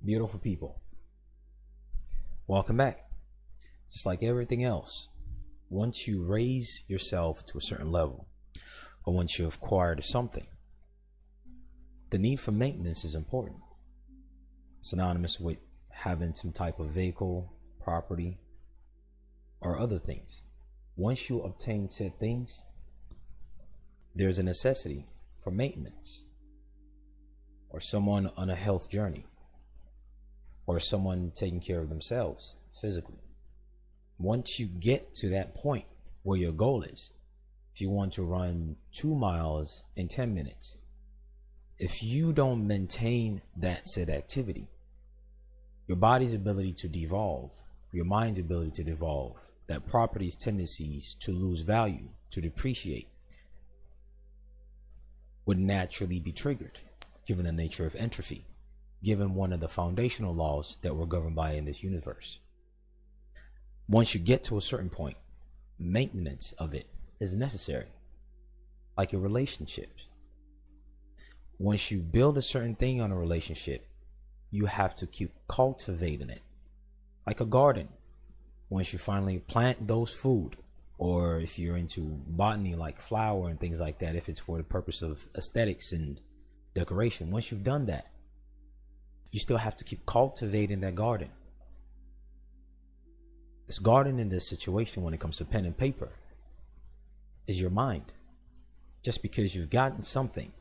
Beautiful people, welcome back. Just like everything else, once you raise yourself to a certain level, or once you've acquired something, the need for maintenance is important. Synonymous with having some type of vehicle, property, or other things. Once you obtain said things, there's a necessity for maintenance. Or someone on a health journey, or someone taking care of themselves physically. Once you get to that point where your goal is, if you want to run 2 miles in 10 minutes, if you don't maintain that said activity, your body's ability to devolve, your mind's ability to devolve, that property's tendencies to lose value, to depreciate, would naturally be triggered, given the nature of entropy, given one of the foundational laws that we're governed by in this universe. Once you get to a certain point, maintenance of it is necessary, like your relationships. Once you build a certain thing on a relationship, you have to keep cultivating it, like a garden. Once you finally plant those food, or if you're into botany, like flower and things like that, if it's for the purpose of aesthetics and decoration, once you've done that, you still have to keep cultivating that garden. This garden in this situation, when it comes to pen and paper, is your mind. Just because you've gotten something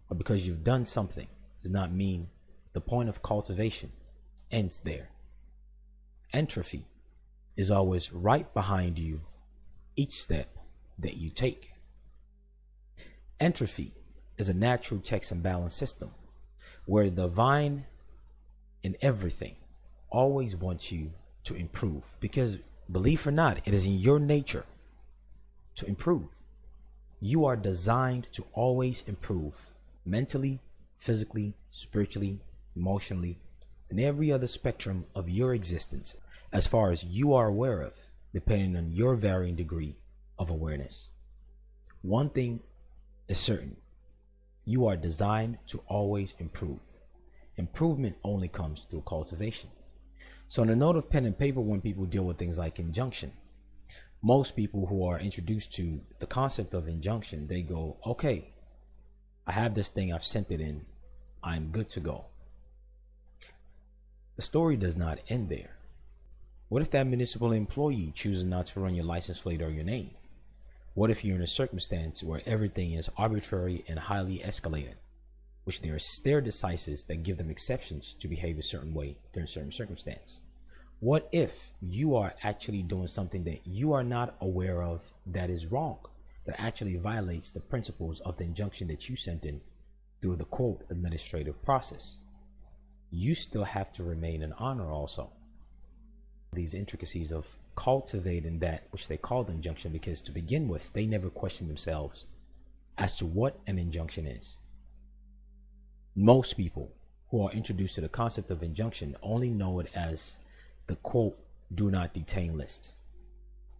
or because you've done something does not mean the point of cultivation ends there. Entropy is always right behind you each step that you take. Entropy is a natural checks and balance system where the divine in everything always wants you to improve, because believe it or not, it is in your nature to improve. You are designed to always improve mentally, physically, spiritually, emotionally, and every other spectrum of your existence as far as you are aware of, depending on your varying degree of awareness. One thing is certain: you are designed to always improve. Improvement only comes through cultivation. So on the note of pen and paper, when people deal with things like injunction, most people who are introduced to the concept of injunction, they go, okay, I have this thing, I've sent it in, I'm good to go. The story does not end there. What if that municipal employee chooses not to run your license plate or your name? What if you're in a circumstance where everything is arbitrary and highly escalated, which there are stare decisis that give them exceptions to behave a certain way during certain circumstance? What if you are actually doing something that you are not aware of that is wrong, that actually violates the principles of the injunction that you sent in through the quote administrative process? You still have to remain in honor also. These intricacies of cultivating that which they call the injunction, because to begin with, they never question themselves as to what an injunction is. Most people who are introduced to the concept of injunction only know it as the quote, do not detain list.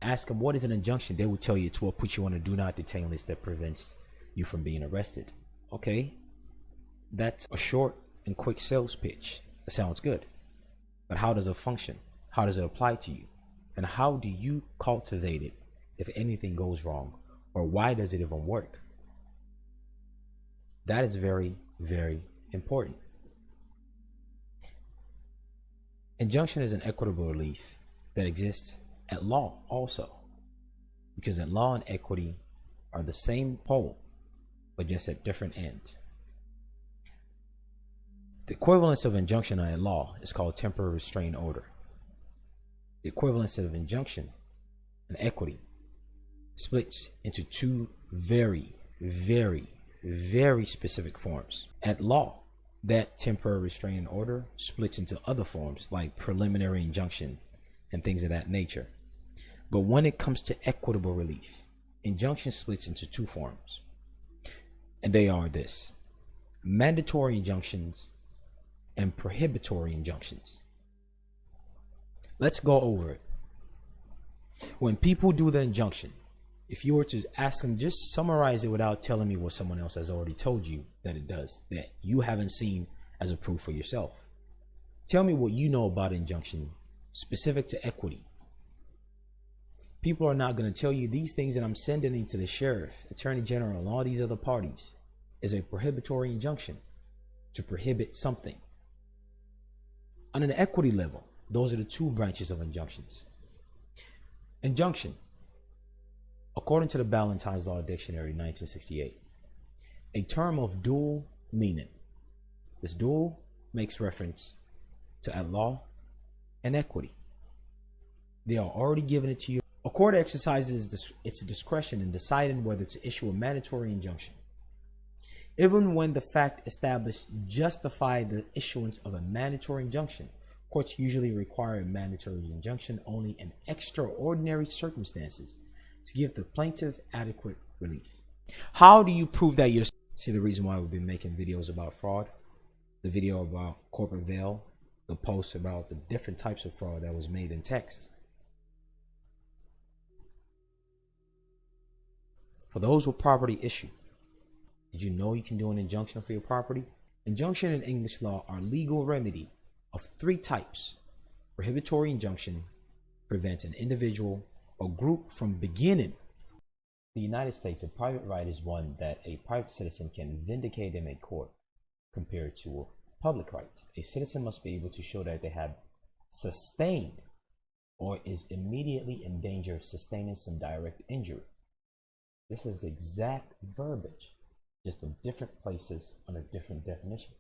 Ask them what is an injunction, they will tell you it's what puts you on a do not detain list that prevents you from being arrested. Okay, that's a short and quick sales pitch. It sounds good, but how does it function? How does it apply to you? And how do you cultivate it if anything goes wrong? Or why does it even work? That is very, very important. Injunction is an equitable relief that exists at law also, because in law and equity are the same pole, but just at different ends. The equivalence of injunction in law is called temporary restraining order. The equivalence of injunction and equity splits into two very, very, very specific forms. At law, that temporary restraining order splits into other forms like preliminary injunction and things of that nature. But when it comes to equitable relief, injunction splits into two forms. And they are this: mandatory injunctions and prohibitory injunctions. Let's go over it. When people do the injunction, if you were to ask them, just summarize it without telling me what someone else has already told you that it does, that you haven't seen as a proof for yourself. Tell me what you know about injunction specific to equity. People are not going to tell you these things that I'm sending into the sheriff, attorney general, and all these other parties is a prohibitory injunction to prohibit something. On an equity level, those are the two branches of injunctions. Injunction, according to the Ballantyne's Law Dictionary, 1968, a term of dual meaning. This dual makes reference to at law and equity. They are already giving it to you. A court exercises its discretion in deciding whether to issue a mandatory injunction. Even when the fact established justify the issuance of a mandatory injunction, courts usually require a mandatory injunction only in extraordinary circumstances to give the plaintiff adequate relief. How do you prove that you're... See the reason why we've been making videos about fraud? The video about corporate veil, the post about the different types of fraud that was made in text. For those with property issue, did you know you can do an injunction for your property? Injunction in English law are legal remedy of three types. Prohibitory injunction prevents an individual or group from beginning. In the United States, a private right is one that a private citizen can vindicate in a court compared to a public right. A citizen must be able to show that they have sustained or is immediately in danger of sustaining some direct injury. This is the exact verbiage, just in different places under different definitions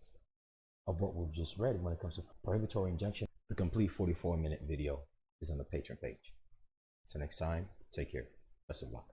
of what we've just read when it comes to prohibitory injunction. The complete 44-minute video is on the Patreon page. Until next time, take care. Best of luck.